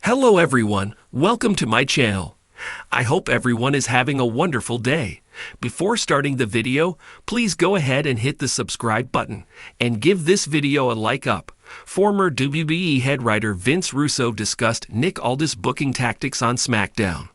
Hello everyone, welcome to my channel. I hope everyone is having a wonderful day. Before starting the video, please go ahead and hit the subscribe button and give this video a like up. Former WWE head writer Vince Russo discussed Nick Aldis' booking tactics on SmackDown.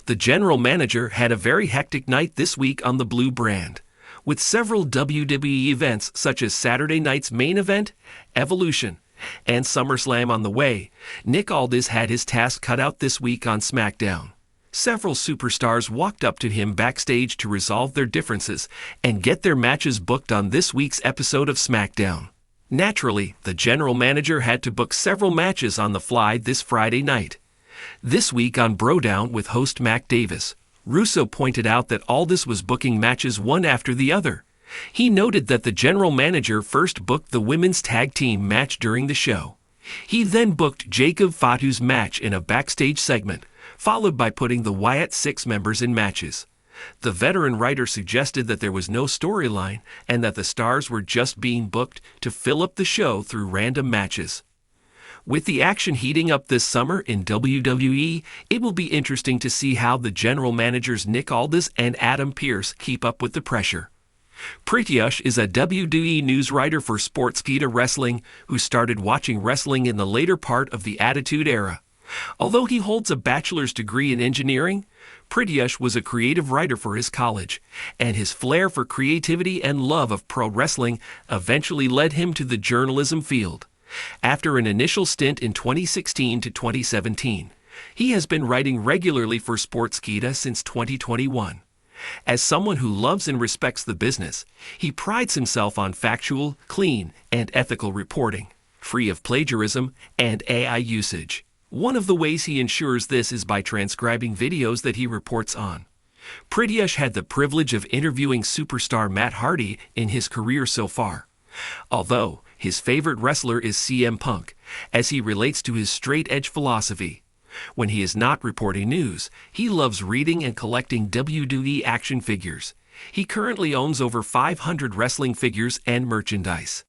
The general manager had a very hectic night this week on the Blue brand, with several WWE events such as Saturday night's main event, Evolution, and SummerSlam on the way. Nick Aldis had his task cut out this week on SmackDown. Several superstars walked up to him backstage to resolve their differences and get their matches booked on this week's episode of SmackDown. Naturally, the general manager had to book several matches on the fly this Friday night. This week on Brodown with host Mac Davis, Russo pointed out that Aldis was booking matches one after the other. He noted that the general manager first booked the women's tag team match during the show. He then booked Jacob Fatu's match in a backstage segment, followed by putting the Wyatt Six members in matches. The veteran writer suggested that there was no storyline and that the stars were just being booked to fill up the show through random matches. With the action heating up this summer in WWE, it will be interesting to see how the general managers Nick Aldis and Adam Pearce keep up with the pressure. Pritiush is a WWE news writer for Sportskeeda Wrestling who started watching wrestling in the later part of the Attitude Era. Although he holds a bachelor's degree in engineering, Pritiush was a creative writer for his college, and his flair for creativity and love of pro wrestling eventually led him to the journalism field. After an initial stint in 2016 to 2017, he has been writing regularly for Sportskeeda since 2021. As someone who loves and respects the business, he prides himself on factual, clean, and ethical reporting, free of plagiarism and AI usage. One of the ways he ensures this is by transcribing videos that he reports on. Pritiush had the privilege of interviewing superstar Matt Hardy in his career so far, although his favorite wrestler is CM Punk, as he relates to his straight-edge philosophy. When he is not reporting news, he loves reading and collecting WWE action figures. He currently owns over 500 wrestling figures and merchandise.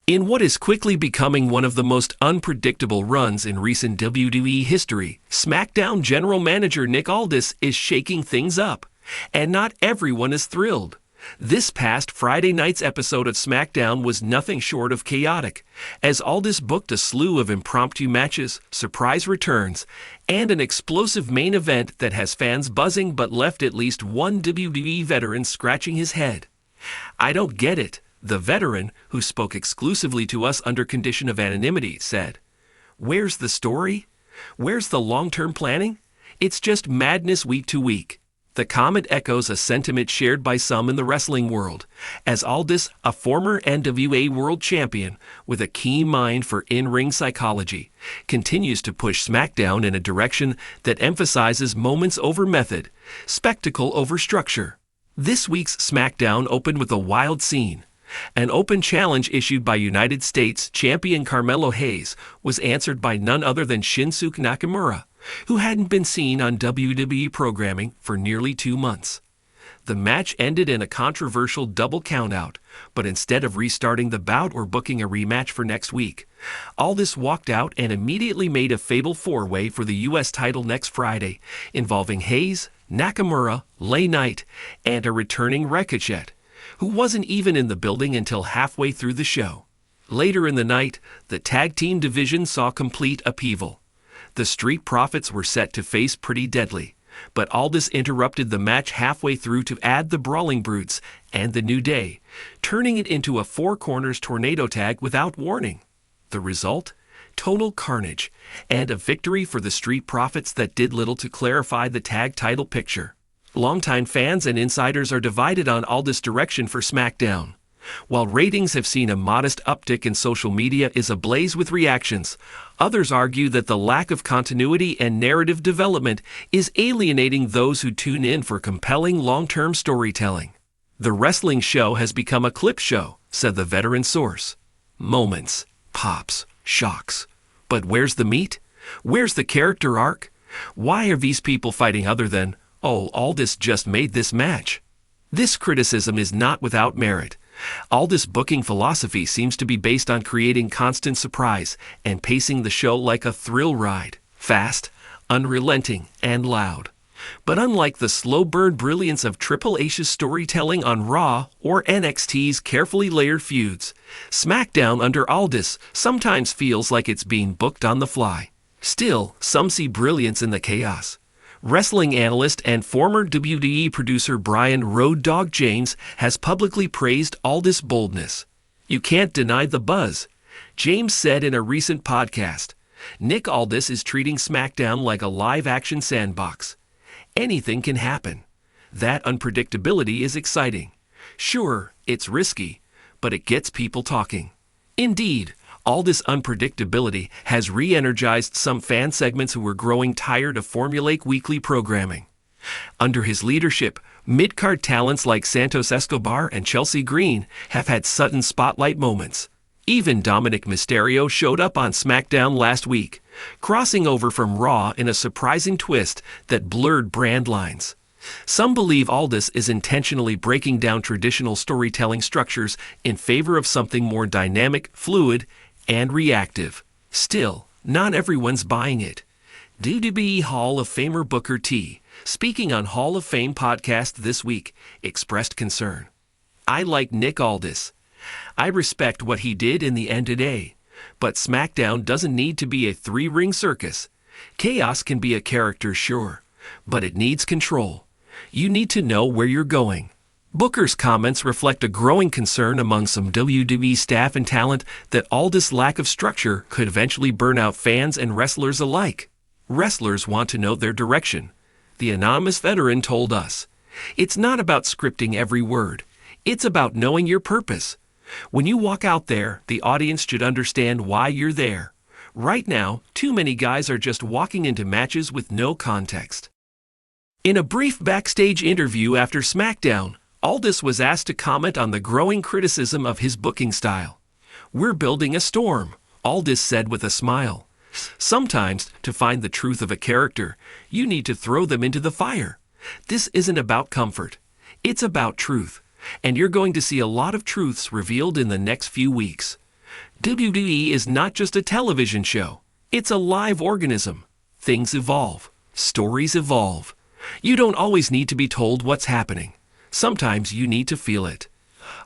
In what is quickly becoming one of the most unpredictable runs in recent WWE history, SmackDown general manager Nick Aldis is shaking things up, and not everyone is thrilled. This past Friday night's episode of SmackDown was nothing short of chaotic, as Aldis booked a slew of impromptu matches, surprise returns, and an explosive main event that has fans buzzing but left at least one WWE veteran scratching his head. "I don't get it," the veteran, who spoke exclusively to us under condition of anonymity, said. "Where's the story? Where's the long-term planning? It's just madness week to week." The comment echoes a sentiment shared by some in the wrestling world, as Aldis, a former NWA World Champion with a keen mind for in-ring psychology, continues to push SmackDown in a direction that emphasizes moments over method, spectacle over structure. This week's SmackDown opened with a wild scene. An open challenge issued by United States champion Carmelo Hayes was answered by none other than Shinsuke Nakamura, who hadn't been seen on WWE programming for nearly 2 months. The match ended in a controversial double countout, but instead of restarting the bout or booking a rematch for next week, Aldis walked out and immediately made a fatal four-way for the U.S. title next Friday, involving Hayes, Nakamura, LA Knight, and a returning Ricochet, who wasn't even in the building until halfway through the show. Later in the night, the tag team division saw complete upheaval. The Street Profits were set to face Pretty Deadly, but Aldis interrupted the match halfway through to add the Brawling Brutes and the New Day, turning it into a four corners tornado tag without warning. The result? Total carnage, and a victory for the Street Profits that did little to clarify the tag title picture. Longtime fans and insiders are divided on Aldis' direction for SmackDown. While ratings have seen a modest uptick in social media is ablaze with reactions, others argue that the lack of continuity and narrative development is alienating those who tune in for compelling long-term storytelling. "The wrestling show has become a clip show," said the veteran source. "Moments, pops, shocks. But where's the meat? Where's the character arc? Why are these people fighting other than, 'Oh, Aldis just made this match'?" This criticism is not without merit. Aldis' booking philosophy seems to be based on creating constant surprise and pacing the show like a thrill ride. fast, unrelenting, and loud. But unlike the slow burn brilliance of Triple H's storytelling on Raw or NXT's carefully layered feuds, SmackDown under Aldis sometimes feels like it's being booked on the fly. Still, some see brilliance in the chaos. Wrestling analyst and former WWE producer Brian "Road Dogg" James has publicly praised Aldis' boldness. "You can't deny the buzz," James said in a recent podcast. "Nick Aldis is treating SmackDown like a live-action sandbox. Anything can happen. That unpredictability is exciting. Sure, it's risky, but it gets people talking." Indeed, Aldis' unpredictability has re-energized some fan segments who were growing tired of formulaic weekly programming. Under his leadership, mid-card talents like Santos Escobar and Chelsea Green have had sudden spotlight moments. Even Dominic Mysterio showed up on SmackDown last week, crossing over from Raw in a surprising twist that blurred brand lines. Some believe Aldis is intentionally breaking down traditional storytelling structures in favor of something more dynamic, fluid, and reactive. Still, not everyone's buying it. WWE Hall of Famer Booker T, speaking on Hall of Fame podcast this week, expressed concern. "I like Nick Aldis. I respect what he did in the end today, but SmackDown doesn't need to be a three-ring circus. Chaos can be a character, sure, but it needs control. You need to know where you're going." Booker's comments reflect a growing concern among some WWE staff and talent that Aldis' lack of structure could eventually burn out fans and wrestlers alike. "Wrestlers want to know their direction," the anonymous veteran told us. "It's not about scripting every word. It's about knowing your purpose. When you walk out there, the audience should understand why you're there. Right now, too many guys are just walking into matches with no context." In a brief backstage interview after SmackDown, Aldis was asked to comment on the growing criticism of his booking style. "We're building a storm," Aldis said with a smile. "Sometimes, to find the truth of a character, you need to throw them into the fire. This isn't about comfort. It's about truth. And you're going to see a lot of truths revealed in the next few weeks. WWE is not just a television show. It's a live organism. Things evolve. Stories evolve. You don't always need to be told what's happening. Sometimes you need to feel it."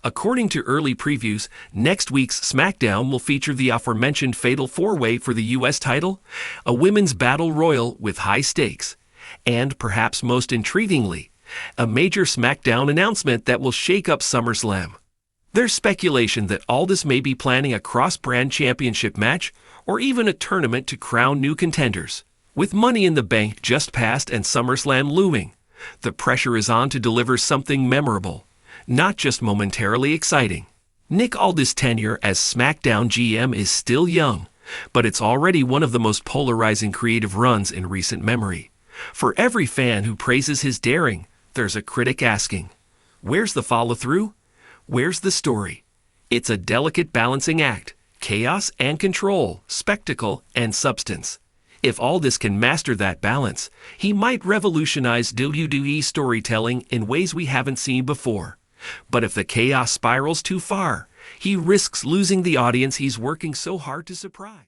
According to early previews, next week's SmackDown will feature the aforementioned Fatal 4-Way for the U.S. title, a women's battle royal with high stakes, and, perhaps most intriguingly, a major SmackDown announcement that will shake up SummerSlam. There's speculation that Aldis may be planning a cross-brand championship match or even a tournament to crown new contenders. With Money in the Bank just passed and SummerSlam looming, the pressure is on to deliver something memorable, not just momentarily exciting. Nick Aldis' tenure as SmackDown GM is still young, but it's already one of the most polarizing creative runs in recent memory. For every fan who praises his daring, there's a critic asking, "Where's the follow-through? Where's the story?" It's a delicate balancing act, chaos and control, spectacle and substance. If Aldis can master that balance, he might revolutionize WWE storytelling in ways we haven't seen before. But if the chaos spirals too far, he risks losing the audience he's working so hard to surprise.